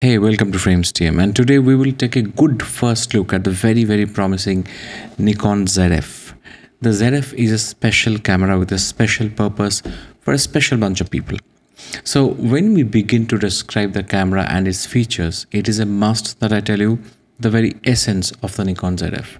Hey, welcome to Frames TM, and today we will take a good first look at the very promising Nikon Zf. The Zf is a special camera with a special purpose for a special bunch of people. So when we begin to describe the camera and its features, it is a must that I tell you the very essence of the Nikon Zf.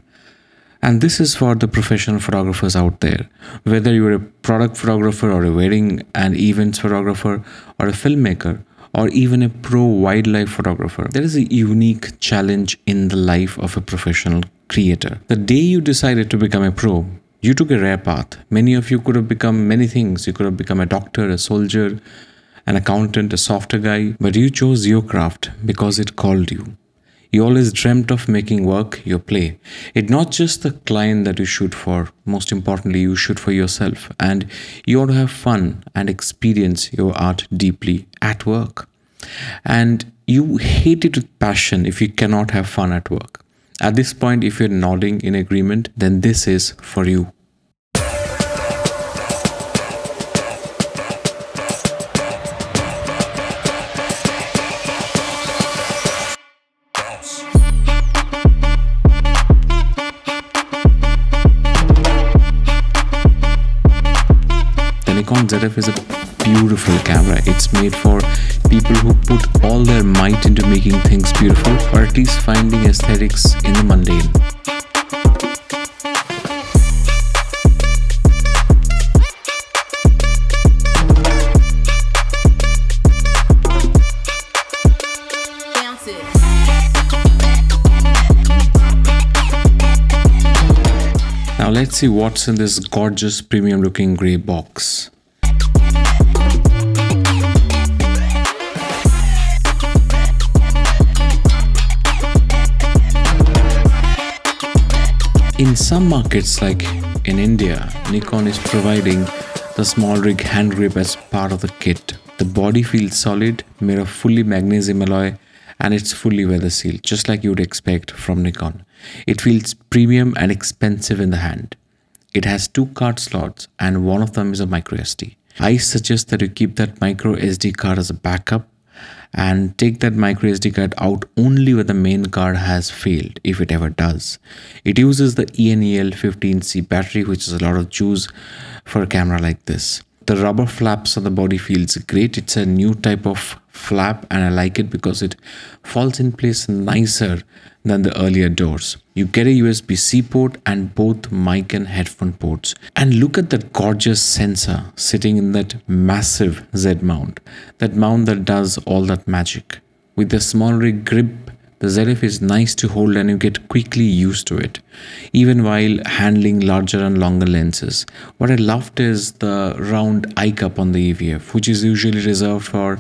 And this is for the professional photographers out there. Whether you're a product photographer or a wedding and events photographer or a filmmaker, or even a pro wildlife photographer, there is a unique challenge in the life of a professional creator. The day you decided to become a pro, you took a rare path. Many of you could have become many things. You could have become a doctor, a soldier, an accountant, a software guy, but you chose your craft because it called you. You always dreamt of making work your play. It's not just the client that you shoot for. Most importantly, you shoot for yourself. And you want to have fun and experience your art deeply at work. And you hate it with passion if you cannot have fun at work. At this point, if you're nodding in agreement, then this is for you. NIKON Zf is a beautiful camera. It's made for people who put all their might into making things beautiful, or at least finding aesthetics in the mundane. Now let's see what's in this gorgeous premium looking grey box. In some markets like in India, Nikon is providing the small rig hand grip as part of the kit. The body feels solid, made of fully magnesium alloy, and it's fully weather sealed, just like you would expect from Nikon. It feels premium and expensive in the hand. It has two card slots and one of them is a micro SD. I suggest that you keep that micro SD card as a backup and take that micro SD card out only when the main card has failed, if it ever does. It uses the ENEL 15C battery, which is a lot of juice for a camera like this. The rubber flaps on the body feels great. It's a new type of flap and I like it because it falls in place nicer than the earlier doors. You get a USB-C port and both mic and headphone ports. And look at that gorgeous sensor sitting in that massive Z mount. That mount that does all that magic. With the small rig grip, the Zf is nice to hold and you get quickly used to it, even while handling larger and longer lenses. What I loved is the round eye cup on the EVF, which is usually reserved for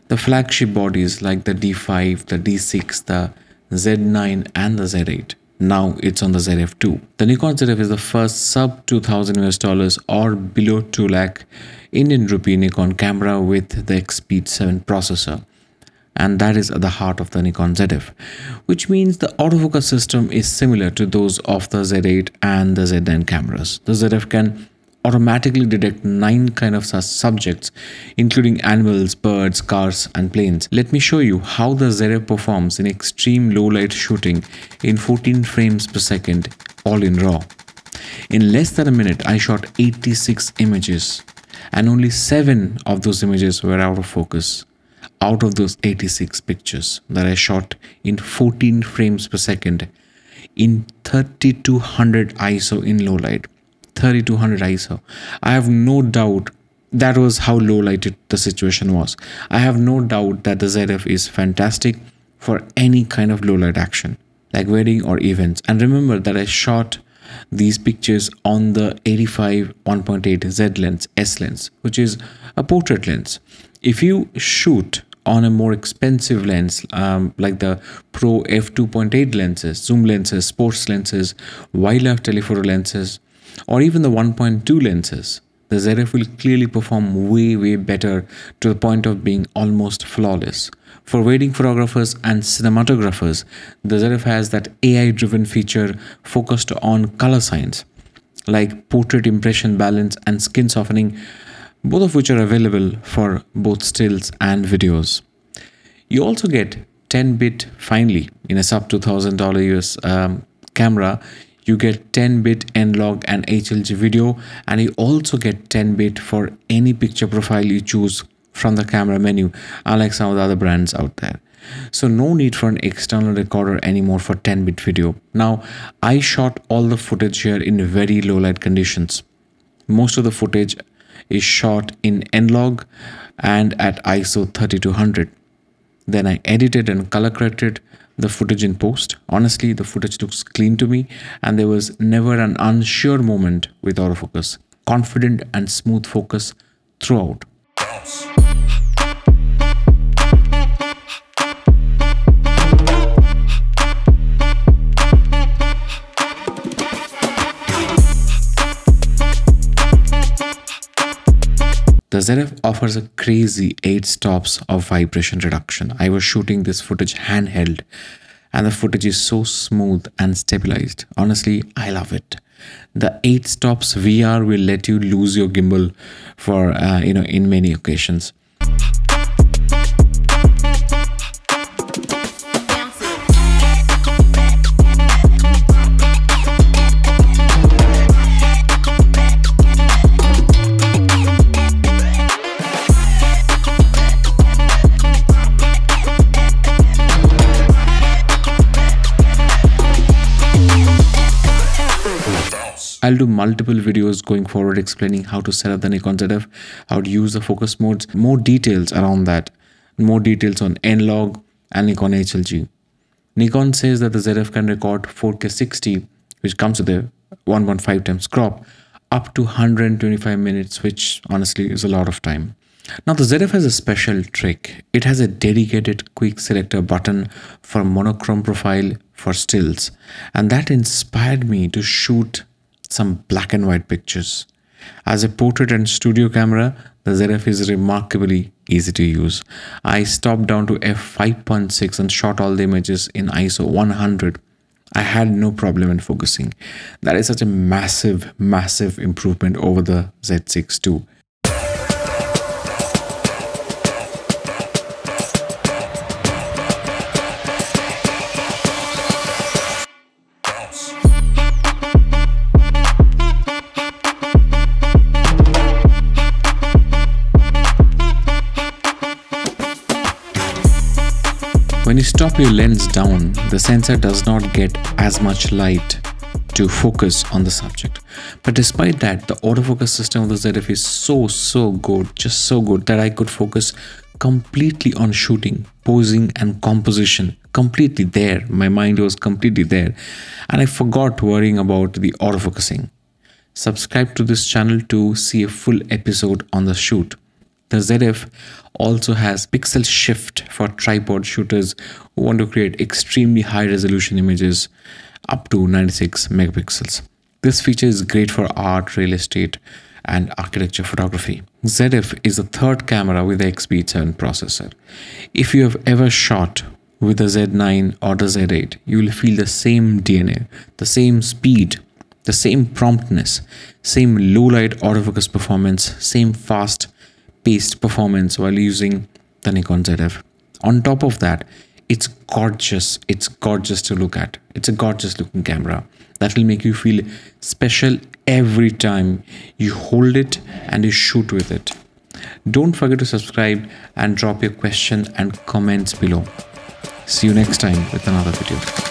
the flagship bodies like the D5, the D6, the Z9 and the Z8. Now it's on the Zf too. The Nikon Zf is the first sub $2,000 or below 2 lakh Indian rupee Nikon camera with the Xpeed 7 processor. And that is at the heart of the Nikon Zf, which means the autofocus system is similar to those of the Z8 and the Z9 cameras. The Zf can automatically detect 9 kind of subjects, including animals, birds, cars and planes. Let me show you how the Zf performs in extreme low light shooting in 14 frames per second, all in RAW. In less than a minute, I shot 86 images and only 7 of those images were out of focus. Out of those 86 pictures that I shot in 14 frames per second in 3200 ISO in low light. 3200 ISO. I have no doubt that was how low lighted the situation was. I have no doubt that the Zf is fantastic for any kind of low light action like wedding or events. And remember that I shot these pictures on the 85 1.8 Z lens, S lens, which is a portrait lens. If you shoot on a more expensive lens like the Pro f2.8 lenses, zoom lenses, sports lenses, wildlife telephoto lenses, or even the 1.2 lenses, the Zf will clearly perform way better to the point of being almost flawless. For wedding photographers and cinematographers, the Zf has that AI-driven feature focused on color science, like portrait impression balance and skin softening, both of which are available for both stills and videos. You also get 10-bit finally in a sub $2,000 US camera. You get 10-bit N-Log and HLG video, and you also get 10-bit for any picture profile you choose from the camera menu, unlike some of the other brands out there. So no need for an external recorder anymore for 10-bit video. Now, I shot all the footage here in very low light conditions. Most of the footage is shot in N-Log and at ISO 3200. Then I edited and color corrected the footage in post. Honestly, the footage looks clean to me, and there was never an unsure moment with autofocus. Confident and smooth focus throughout. The Zf offers a crazy 8 stops of vibration reduction. I was shooting this footage handheld, and the footage is so smooth and stabilized. Honestly, I love it. The 8 stops VR will let you lose your gimbal for in many occasions. I'll do multiple videos going forward explaining how to set up the Nikon Zf, how to use the focus modes, more details around that, more details on N-Log and Nikon HLG. Nikon says that the Zf can record 4K 60, which comes with a 1.5 times crop, up to 125 minutes, which honestly is a lot of time. Now the Zf has a special trick. It has a dedicated quick selector button for monochrome profile for stills, and that inspired me to shoot some black and white pictures. As a portrait and studio camera, the Zf is remarkably easy to use. I stopped down to f5.6 and shot all the images in ISO 100. I had no problem in focusing. That is such a massive improvement over the Z6 II. When you stop your lens down, the sensor does not get as much light to focus on the subject. But despite that, the autofocus system of the Zf is so good, just so good, that I could focus completely on shooting, posing and composition, completely there. My mind was completely there, and I forgot worrying about the autofocusing. Subscribe to this channel to see a full episode on the shoot. The Zf also has pixel shift for tripod shooters who want to create extremely high resolution images up to 96 megapixels. This feature is great for art, real estate, and architecture photography. Zf is the third camera with the XP7 processor. If you have ever shot with the Z9 or the Z8, you will feel the same DNA, the same speed, the same promptness, same low light autofocus performance, same fast paced performance while using the Nikon Zf. On top of that, it's gorgeous to look at. It's a gorgeous looking camera that will make you feel special every time you hold it and you shoot with it. Don't forget to subscribe and drop your question and comments below. See you next time with another video.